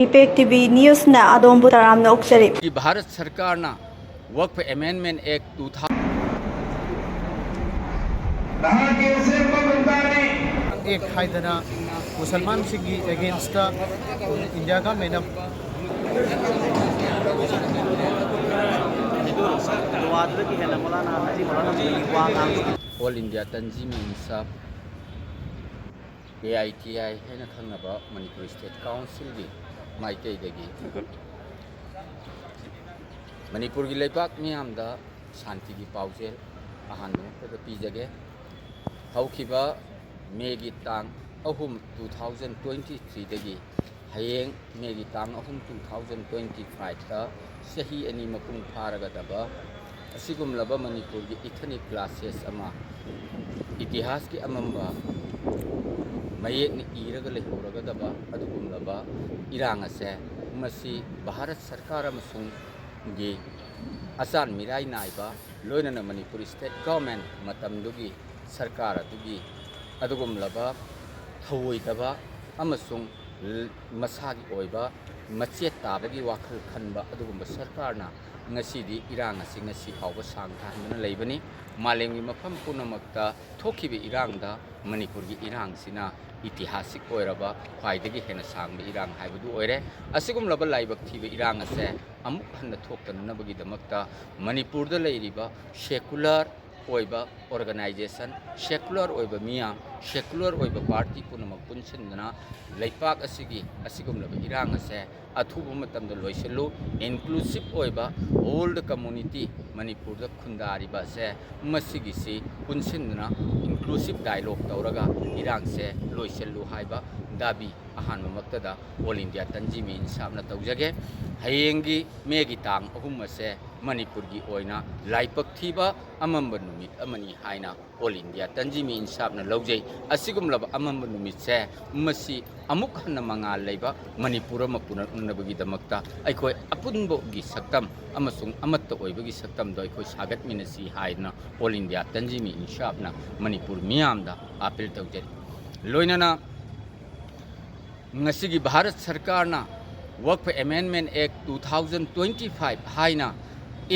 Effect TV news ना अदोम बुताराम ना उक्सरी भारत सरकार ना वक्फ अमेंडमेंट एक्ट 2000 एक हाइदना मुसलमान सिंगी against India government all India Tanzeem Insaf AITI है खंगनबा मणिपुर स्टेट काउंसिल की माइकईदगी मणिपुर की लेपाक मियामदा शांति की पाउजेल अहानबद पीजगे हौखिबा मेगी तांग अहुम 2023 दगी हयेंग मेगी तांग अहुम 2025 ता सही अनि मपुंग फारगदबा असिगुमलबा मणिपुर की इथनिक क्लासेस अमा इतिहास की अमंबा मयेकनि इरगा लेहौरगदबा अदुगुमलबा इरांग असे मसी भारत सरकार अमसुंग गी असान मिराई नाइबा लोइनना मणिपुर स्टेट गवर्नमेंट मतमदुगी सरकार अदुगी अदुगुमलबा थवोइदबा अमसुंग मसागी ओइबा मचेत ताबगी वाखल खनबा अदुगुमबा सरकारना ngasidi irang asi ngasi fawba sang thanbana leibani malemgi mafam punamakta thokibi irangda manipur gi irang sina itihasik oiraba khwaidagi hena sangba irang haibadu oire asigum laba laibak thiba irang ase amuk hanna thoktana nabagi damakta manipur da leiriba secular oiba organization secular oiba miyam secular oiba party punamak punsindana leipak asigi asigum laba irang ase अथुब मतमद लोइसलु inclusive ओइबा all the community Manipur द खुंदारिबा से मसिगिसी पुनसिनना inclusive dialogue तौरगा इरांग से लोइसलु हाइबा दाबी Ahaan मक्तदा all India Tanzeemi इंसाबना तौजगे हयेंगी Maggi तांग अहुम से मणिपुर की ओइना लाइपक थीबा अमंब नुमित अमनी हाइना ऑल इंडिया तंजीमी इंसाबना लौजै असिगुमलब अमंब नुमित से मसी अमुक हन मंगाल लेबा मणिपुर मपुन उन्नबगी दमक्ता अखोय अपुनबोगी सक्तम अमसुंग अमत्त ओइबगी सक्तम दो अखोय सागत मिनसी हाइना ऑल इंडिया तंजीमी इंसाबना मणिपुर मियामदा अपील तौजै लोइनना ngasi भारत सरकार ना वक्फ अमेंडमेंट एक्ट 2025 हाइना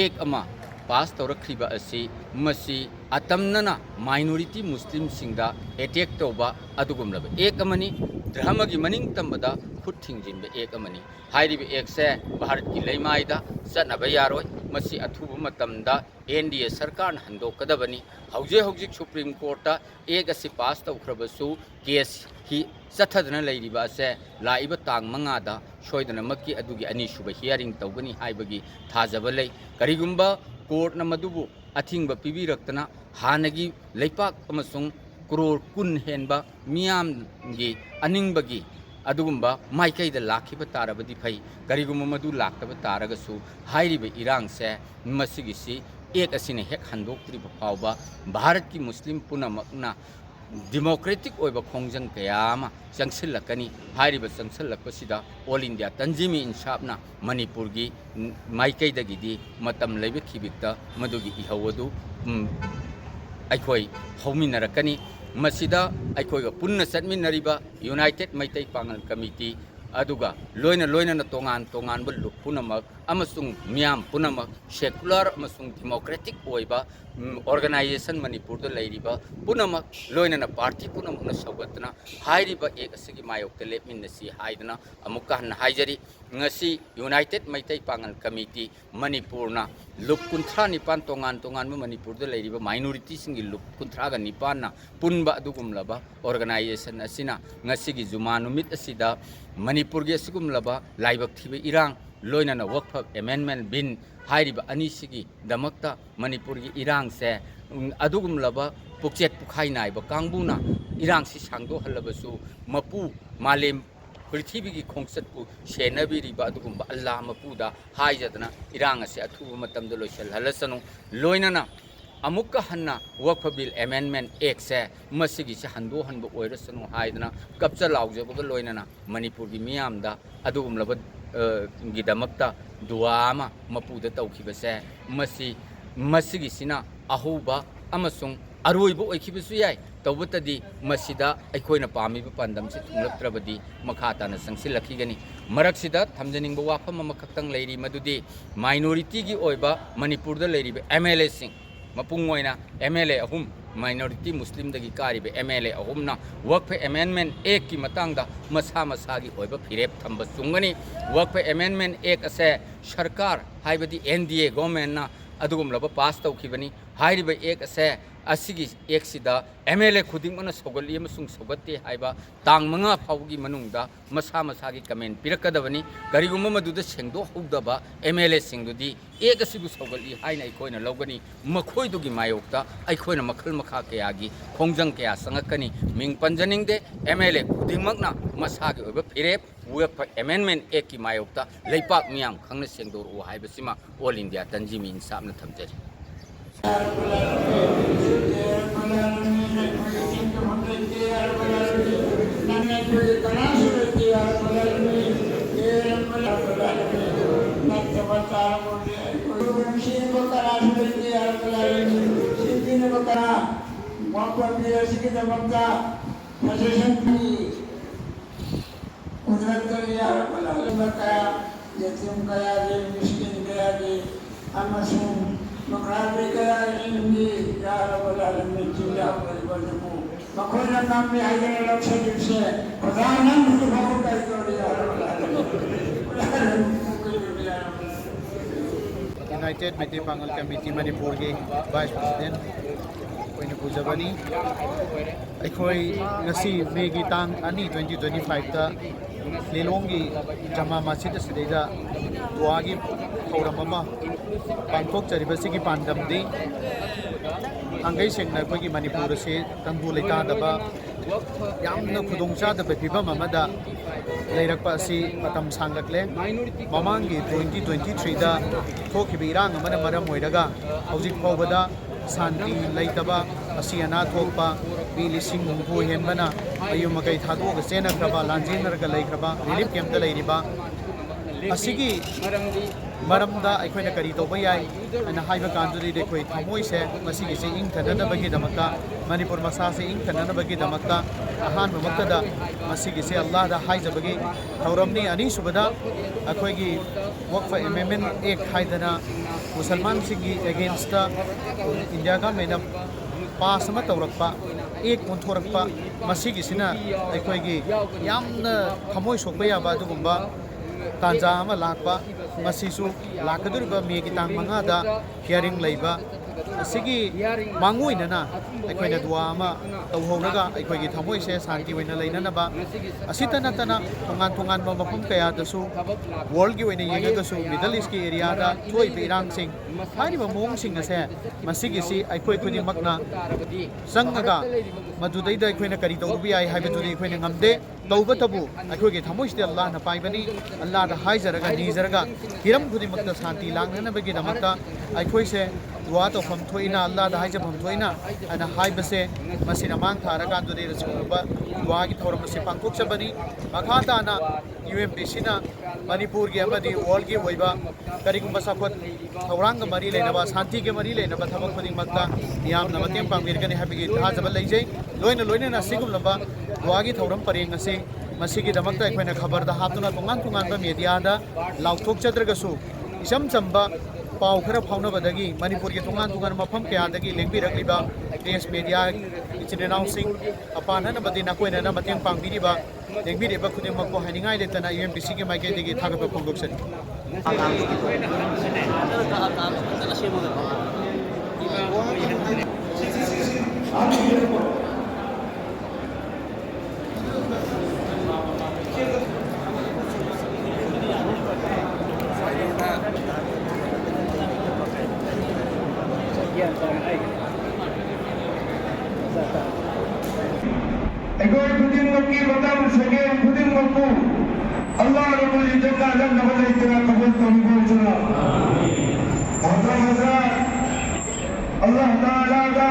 एक अमा पास तौरखिबा असि मसी अतमनना माइनॉरिटी मुस्लिम सिंगदा अटैक तौबा अदुगुमलब एक अमनी धर्म की मनिंग तंबदा खुद थिंजिनबे एक अमनी हाइरिबे एक से भारत की लेमाइदा चनब यारोय मसी अथुब मतमदा NDA सरकार हंदोकदबनी हौजे हौजिक सुप्रीम कोर्ट एक असि पास तौखरबसु केस ही चथदना लेरिबा से लाइबा तांग मंगादा सोयदनमक्की अदुगी अनीसुबा हियरिंग तौगनी हाइबगी थाजब लै करिगुंबा कोर्ट न मदुबु अथिंगबा पिबिरक्तना हानगी लेपाक अमसुंग करोड़ कुन हेनबा मियामगी अनिंगबगी अदुगुंबा माइकैदा लाखिबा तारबदी फै करिगुंबा मदु लाक्तबा तारगसु हाइरिबा इरांग से मसिगिसी एक असिने हेक हंदोक्त्रिबा फावबा भारत की मुस्लिम पुनमकना डेमोक्रेटिक ओइबा खोंजंग कयामा चंगसिलकनी हाइरिबा चंगसिलकपसिदा ऑल इंडिया तंजीमी इंसाबना मणिपुर की माइकैदगिदी मतम लेबखिबिक्ता मदुगी इहवदु अखोय हौमिनरकनी मसिदा अखोयगा पुन्ना चटमिनरिबा यूनाइटेड मैतै पांगल कमिटी अदुगा लोइना लोइना तोंगान तोंगानबा लुक पुनमक अमसुंग मियाम पुनमक सेकुलर अमसुंग डेमोक्रेटिक ओइबा ऑर्गेनाइजेशन मणिपुर द लेरिबा पुनमक लोइना पार्टी पुनमकना सौगतना हाइरिबा एक असगी मायोक्ते लेपमिनसी हाइदना अमुका हन हाइजरी ngasi united Meitei Pangal committee मणिपुरना लुक कुंथ्रा निपान तोंगान तोंगान मणिपुर द लेरिबा माइनॉरिटी सिंगी लुक कुंथ्रा गा निपानना पुनबा अदुगुमलबा ऑर्गेनाइजेशन असिना ngasi gi जुमा नुमित असिदा मणिपुर की असिगुमलबा लाइबक थिबे इरांग लोइना वक्फ अमेंडमेंट बिन हाइरिबा अनिसिगी दमक्ता मणिपुर की इरांग से अदुगुमलबा पुक्चेत पुखाई नाइबा कांगबुना इरांग सि सांगदो हलबसु मपु मालेम पृथ्वी की खोंगसतपु सेनबिरिबा अदुगुंबा अल्लाह मपुदा हाइजदना इरांग से अथुब मतमद लोइसल हलसनु लोइना अमुक हन्ना वक्फ बिल अमेंडमेंट एक्ट से मसिगी से हंदो हनबो ओइरसनु हाइदना कब्जा लाउजबग लोइना मणिपुर की मियामदा अदुगुमलब गिदमक्ता दुआमा मपुदा तौखिबसे मसी मसिगिसिना अहुबा अमसुंग अरोइबो ओइखिबसु याय तौबतदी मसिदा अखोइना पामिबा पांदम से थुंगलक्त्रबदी मखा ताना संगसिलखिगनी मरक्सिदा थमजनिंग वाफम अमखक्तंग लेरी मदुदी माइनॉरिटी की ओइबा मणिपुर द लेरी MLA सिंह मपुंग ओइना MLA अहुम माइनॉरिटी मुस्लिम दगी कारिबे MLA अहुमना वर्क पे अमेंडमेंट एक्ट की मतंगदा मसा मसा की ओइबा फिरेप थंब चुंगनी वर्क पे अमेंडमेंट एक्ट असे सरकार हाइबदी NDA गवर्नमेंट ना अदुगुमलब पास तौखिबनी हाइरिबे एक्ट असे असिगी एक्सिदा MLA खुदिंगमना सौगली अमसुंग सौगत्ते हाइबा तांग मंगा फाउगी मनुंगदा मसा मसागी कमेंट पिरकदबनी करिगुम मदुदा सेंगदो हौदबा MLA सिंगदुदी एक असिगु सौगली हाइना अखोइना लौगनी मखोइदुगी मायोक्ता अखोइना मखल मखा कयागी खोंजंग कया संगकनी मिंग पंजनिंगदे MLA खुदिंगमकना मसागी ओइबा फिरेप वेब अमेंडमेंट एक्ट की मायोक्ता लेपाक मियाम खंगना सेंगदोरु हाइबसिमा ऑल इंडिया तंजीमी इंसाफना थमजरी Makhluk kaya ini ya Rabbal Alamin cinta berbahagia. Makhluk kami hanya dalam sedikit. Perjalanan untuk makhluk itu ya Rabbal Alamin. United Mete Pangal Committee Manipur के Vice President कोइने पुजबनी अखोई ngasi मे की तांग अनि 2025 ता लेलोंगी जमा मस्जिद सिदेजा दुआगी खौरम अमा पांथोक चरिबसिगी पांडमदी अंगै सेंगना कोइगी मणिपुर से तंबु लेतादबा यामना खुदोंचादबा फिबम अमदा लेरकपा असि मतम सांगलकले ममांगी 2023 दा थोखिबि इरांग अमना मरम ओइरगा हौजिक फावबदा शांति लेतबा असि अना थोकपा बी लिसिंग हुंफु हेनबना अयु मकै थादोग सेनख्रबा लांजेनरगा लेख्रबा रिलीफ कैंप लेरिबा असिगी मरमदा अखोइना करी तौबा याय अना हाइबा कांदुदी देखोइ थमोइसे मसिगी से इंग थननबगी दमक्ता मणिपुर मसा से इंग थननबगी दमक्ता अहान ममक्तदा मसिगी से अल्लाह दा हाइजबगी थौरमनी अनि सुबदा अखोइगी वक्फ अमेंडमेंट एक्ट हाइदना मुसलमान सिंगी अगेंस्ट इंडिया गवर्नमेंट पास अमा तौरक्पा एक ओंथोरक्पा मसिगी सिना अखोइगी यामना थमोइ सोकबा याबा दुगुंबा तांजा अमा लाकपा मसिसु लाकदुरबा मेगी तांग मंगादा हियरिंग लैबा असिगी मांगोइनना अखोइना दुआ अमा तौहौरगा अखोइगी थमोइसे शांति ओइना लैननबा असिता नतना थोंगान थोंगान मफम कयादसु वर्ल्ड की ओइना येगदसु मिडल ईस्ट की एरियादा थोइबे इरांगसिंग हारिबा मोंगसिंग असे मसिगी सि अखोइ खुदिमकना संगगा मदुदैदा अखोइना करी तौबि याय हाइबदुदि अखोइना ngamde तौबतबु अखोइगे थमोइसदे अल्लाह न पाइबनी अल्लाह दा हाइजरगा निजरगा हिरम खुदिमकता शांति लांगनबगी दमकता अखोइसे दुआ तो फम थोइना अल्लाह दा हाइज फम थोइना अना हाइबसे मसिना मांग थारगा दुदे रसुबा दुआ की थोरम से पांकोक सबनी मखाताना UMPC ना मणिपुर की अमदी वर्ल्ड की वैबा करिगुम सफत थौरांग मरी लेनबा शांति के मरी लेनबा थबक खुदिमकता यामना मतेम पांगिरगनी हाबिगी थाजब लैजै लोइना सिगुम लबा दुआगी थौरम परेंग असे मसिगी दमकता अखोइना खबर दा हातुना तोंगान तोंगान बा मीडिया दा लाउथोक चद्रगसु इसम चंबा पाव खर फाउनबदगी मणिपुर के तोंगान तोंगान मफम कयादगी लेंबिरकलिबा प्रेस मीडिया इचिनेनाउ सिंग अपानन बदि नकोइना ना मतेम पांगिरिबा लेंबिरिबा खुदिमको हानिंगाइ लेतना UMPC के माइकेदगी थागब फोंगोक्सनि Egoy khudimok ki batam sage khudimok ko Allah Rabbul Izzat ka alam nawale itna kabul karibo chuna Hazrat Allah Taala ka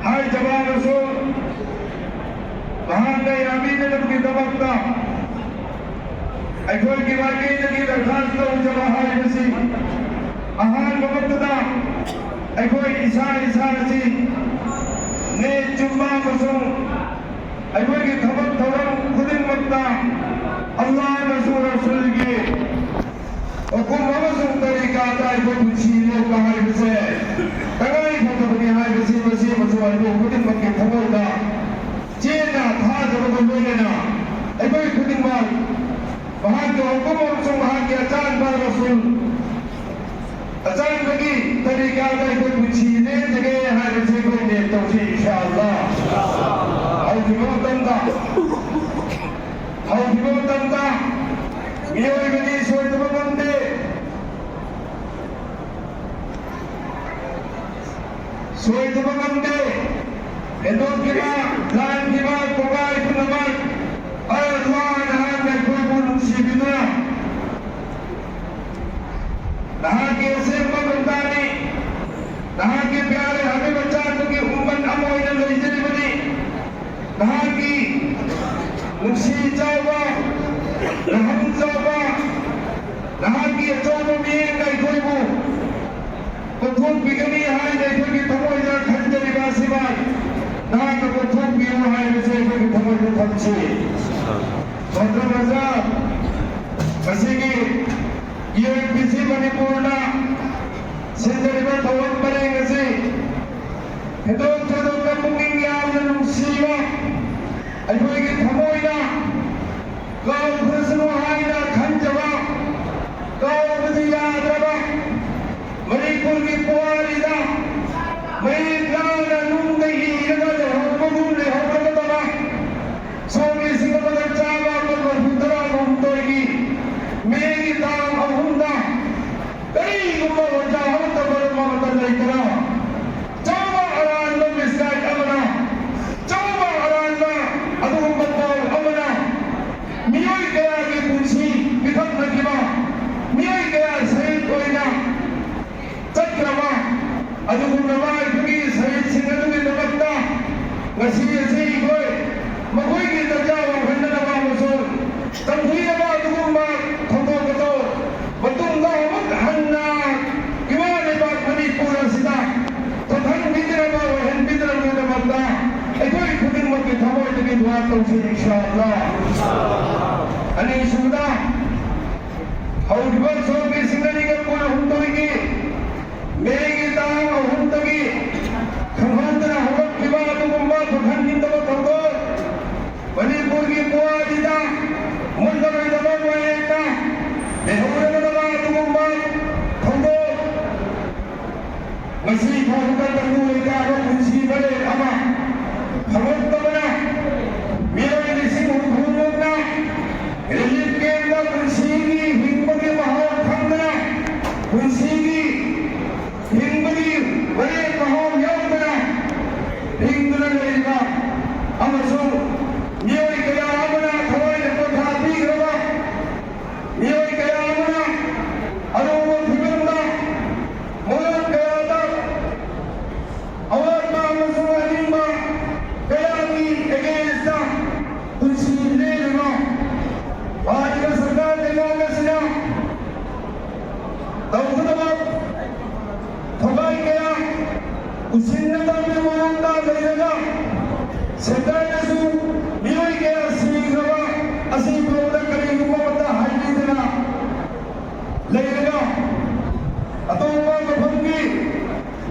hai jawab rasul वहाँ गए अमीन जब की दबकता एकोई की वाकई की दरखास्त तो जब हाय बसी आहान बबकता एकोई ईसा रसी ने जुम्मा बसों एकोई की खबर थोड़ा खुदिन मकता अल्लाह रसूल रसूल की हुकुम अमसुंग तरीका ताई को पुछीले कहाई बसे तगाई फतबनी हाई बसी बसी मसुआई को खुदिन मक्के थमोदा चेना था जब तो लोलेना कोई खुदिन मार वहाँ के हुकुम अमसुंग वहाँ के अचान पर रसूल अचान बगी तरीका ताई को पुछीले जगह हाई बसी को ने तौसी इंशाअल्लाह हाउ दिमो तंदा मियोइबनी सोइतबा नंदे एदोकिबा लानकिबा कोगाई पुनमर अल्लाह नहान में कोई नुसीबिना नहा के से मगंदानी नहा के प्यारे हमें बच्चा की उम्मत अमोइना लइजनी बनी नहा की नुसी जावा नहम जावा नहा की अचोबो में गई कोई वो कथुक बिगनी हाय देखो कि थमो इधर खंड निवासी बाय नहा का कथुक बिगो हाय वैसे कोई थमो इधर खंची सोचो मजा बसी की ये किसी मणिपुरना सेंचुरी में थोक पड़ेंगे से हिंदू का मुंगी याद नुसीवा अजूबी की थमो इधर गाँव प्रश्न हाय ना खंजवा गाँव बदिया रबा मणिपुर की पुआरिदा मणिपुर नूंगी रगल होगुले होगुलतला सोमी सिंह बदचावा बदबुतरा घुमतोगी मेरी दाम अहुंदा कई गुम्मा वजा हम तबर ममता लेकरा चौबा अरान में मिसकाट अमना चौबा अरान में अदुम बदबाव अमना मियोई गया की पूछी विखत नकीबा मियोई गया सही कोई ना चक्रवा अदुगुनवा इतनी सही सिंगल में दबकता वसी ऐसे ही कोई मकोई की दर्जा व खंडनवा मसूल तंबीरवा अदुगुनवा थमो कतो बतुंगा मत हन्ना इमाने बात मणिपुर सिदा तो धन बिदरवा व हन बिदरवा में दबकता कोई खुदिन मत थमो इतनी दुआ तौफीक इंशाअल्लाह अने सुदा हौडबल सो के सिंगली के कोन हुंदोगी मेरी तांग हुंदगी खंगंदना होत किबा दुगुम्बा खंडित बतंगो मणिपुर की पुआदिदा मुंडवे दबा वयता बेहुरे दबा दुगुम्बा खंगो मसी फारुका तंगु लेका रो खुशी बड़े अमा खमत तबना मेरो लिसिंग हुंगुना रिलीफ के अंदर खुशी की हिम्मत के माहौल खंगना खुशी की हिंदुनी बड़े माहौल योगना हिंदुना लेगा अमसो मियोई गया आमना थवाई ने कोठा बीगरवा मियोई गया आमना अरोगो फिगरना मोलन गया था अवर का अमसो अनिमा गया की एगेंस्ट तुलसी ले लेगा आज का सरकार देगा में सिया तब थोबाई गया उसिन्नता में मोरंदा लेगा सरकार ने सु मियोई गया सीगरवा असी प्रोडक्ट करेंगे ममता हाईली देना लेगा अतोबा बफंगी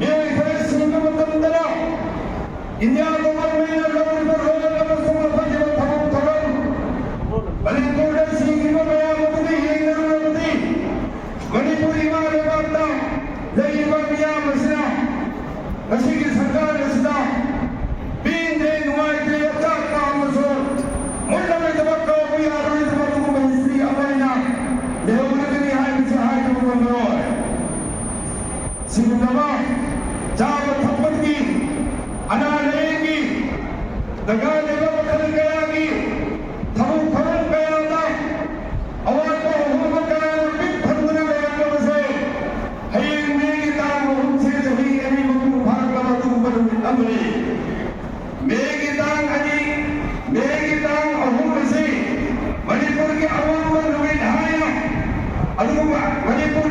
मियोई गया सीगरवा तंदरा इंडिया तो मन में न लोग पर रोल कर सुन फजे थमो थमो मणिपुर सीगरवा गया मुक्ति ये नरुमती मणिपुरी वाले बाता लेगा मिया मसना असी की सरकार रसदा बीन दे नुआई दे अच्छा काम सो मुंडा में दबका कोई आरोई दबका को हिस्ट्री अमैना लेवल के लिए हाई से हाई को बंदो सिंगवा जाव थप्पड़ की अना लेगी दगा लेगा बदल गया की थमु थमु गया था अवाज को हुकुम गया और बिग फंदने गया को से है मेरी ताम हमसे जही अनी मकू भारत का तू बदल अमरी मेरी तांग अहूम से मणिपुर के अवाम में रुई ढाया अदुम मणिपुर